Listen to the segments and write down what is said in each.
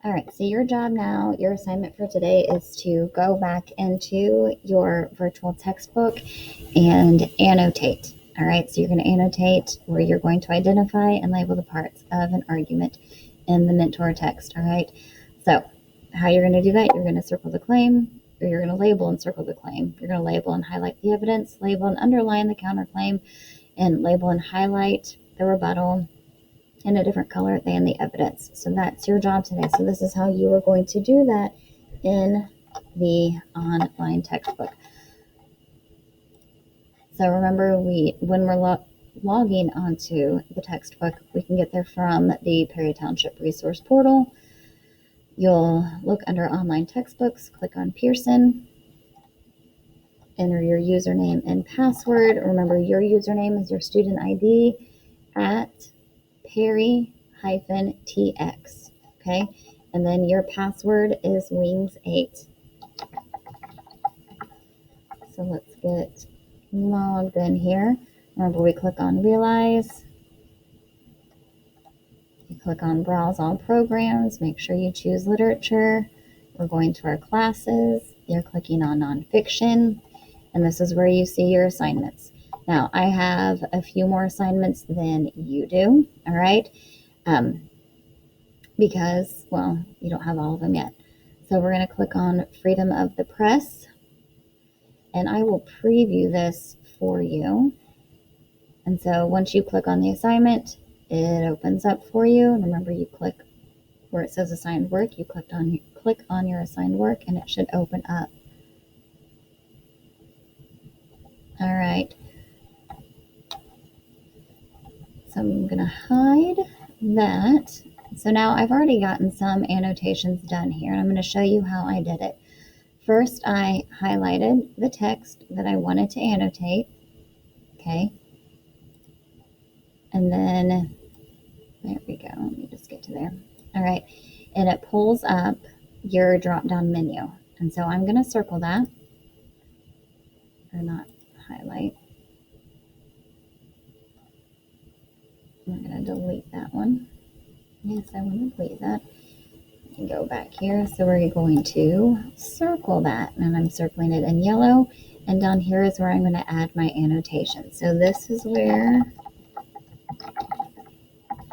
All right, so your job now, your assignment for today is to go back into your virtual textbook and annotate. All right, so you're going to annotate where you're going to identify and label the parts of an argument in the mentor text. All right, so how you're going to do that, you're going to circle the claim, or you're going to label and circle the claim. You're going to label and highlight the evidence, label and underline the counterclaim, and label and highlight the rebuttal in a different color than the evidence. So that's your job today. So this is how you are going to do that in the online textbook. So remember, when we're logging onto the textbook, we can get there from the Perry Township Resource Portal. You'll look under online textbooks, click on Pearson, enter your username and password. Remember, your username is your student ID at Perry-TX, okay? And then your password is Wings8. So let's get logged in here. Remember, we click on Realize. You click on Browse All Programs. Make sure you choose Literature. We're going to our classes. You're clicking on Nonfiction. And this is where you see your assignments. Now, I have a few more assignments than you do, all right? Because, well, you don't have all of them yet. So we're going to click on Freedom of the Press, and I will preview this for you. And so once you click on the assignment, it opens up for you. And remember, you click where it says assigned work, you click on your assigned work, and it should open up. All right. So I'm going to hide that. So now I've already gotten some annotations done here, and I'm going to show you how I did it. First, I highlighted the text that I wanted to annotate, okay? And then, there we go. Let me just get to there. All right, and it pulls up your drop-down menu. And so I'm going to circle that, or not highlight. I'm going to delete that one. Yes, I want to delete that. And go back here. So we're going to circle that, and I'm circling it in yellow. And down here is where I'm going to add my annotation. So this is where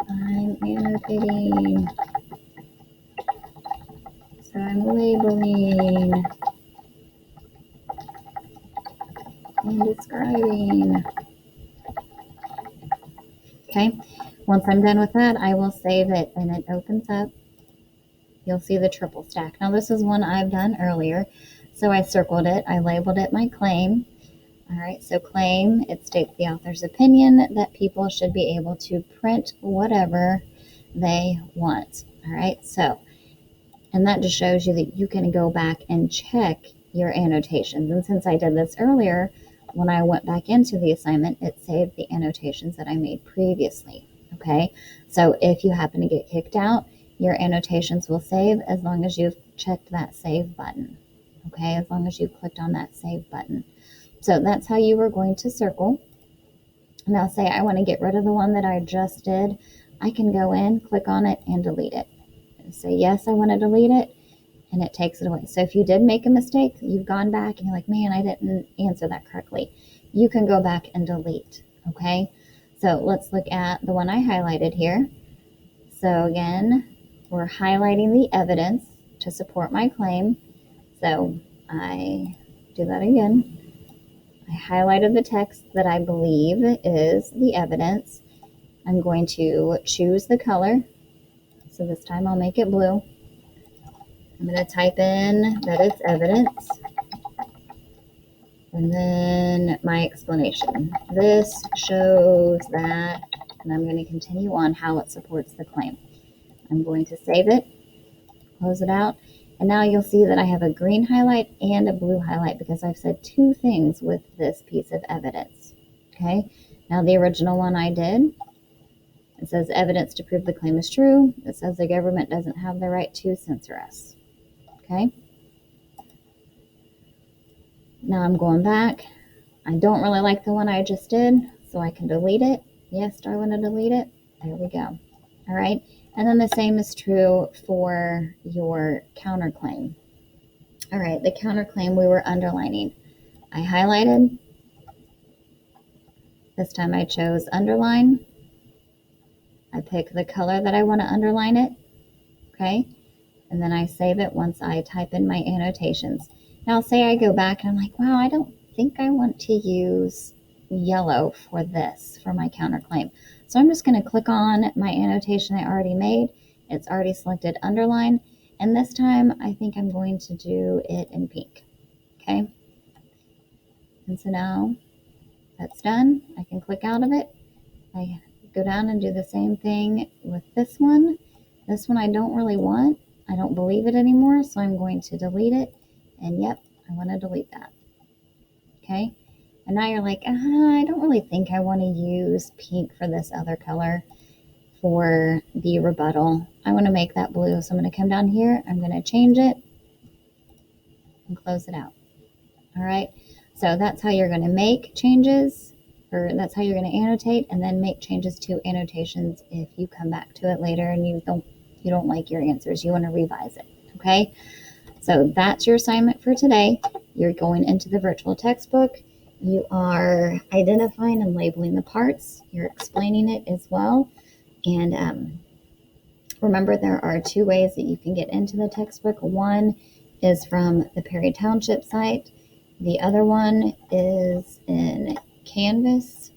I'm annotating. So I'm labeling and describing. Okay. Once I'm done with that, I will save it, and it opens up. You'll see the triple stack. Now this is one I've done earlier. So I circled it. I labeled it my claim. All right, so claim, it states the author's opinion that people should be able to print whatever they want. All right, so, and that just shows you that you can go back and check your annotations. And since I did this earlier, when I went back into the assignment, it saved the annotations that I made previously. Okay, so if you happen to get kicked out, your annotations will save as long as you've checked that save button. Okay, as long as you clicked on that save button. So that's how you were going to circle. Now say I want to get rid of the one that I just did. I can go in, click on it, and delete it. And say, yes, I want to delete it, and it takes it away. So if you did make a mistake, you've gone back and you're like, man, I didn't answer that correctly. You can go back and delete, okay? So let's look at the one I highlighted here. So again, we're highlighting the evidence to support my claim. So I do that again. I highlighted the text that I believe is the evidence. I'm going to choose the color. So this time I'll make it blue. I'm going to type in that it's evidence. And then my explanation. This shows that, and I'm going to continue on how it supports the claim. I'm going to save it, close it out. And now you'll see that I have a green highlight and a blue highlight because I've said two things with this piece of evidence. Okay, now the original one I did, it says evidence to prove the claim is true. It says the government doesn't have the right to censor us. Okay, now I'm going back. I don't really like the one I just did, so I can delete it. Yes, do I want to delete it? There we go. All right, And then the same is true for your counterclaim. All right, the counterclaim we were underlining. I highlighted. This time I chose underline. I pick the color that I want to underline it. Okay. And then I save it once I type in my annotations. Now, say I go back and I'm like, wow, I don't think I want to use yellow for this, for my counterclaim. So I'm just going to click on my annotation I already made. It's already selected underline. And this time I think I'm going to do it in pink. Okay. And so now that's done. I can click out of it. I go down and do the same thing with this one. This one I don't really want. I don't believe it anymore, so I'm going to delete it. And yep, I want to delete that. Okay. And now you're like, I don't really think I want to use pink for this other color for the rebuttal. I want to make that blue. So I'm going to come down here. I'm going to change it and close it out. All right. So that's how you're going to make changes, or that's how you're going to annotate, and then make changes to annotations if you come back to it later and you don't like your answers. You want to revise it. Okay. So that's your assignment for today. You're going into the virtual textbook. You are identifying and labeling the parts. You're explaining it as well. And remember, there are two ways that you can get into the textbook. One is from the Perry Township site. The other one is in Canvas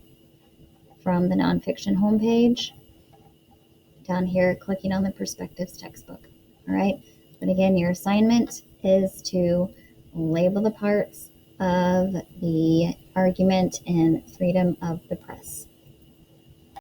from the nonfiction homepage. Down here, clicking on the Perspectives textbook. All right. But again, your assignment is to label the parts of the argument in freedom of the press.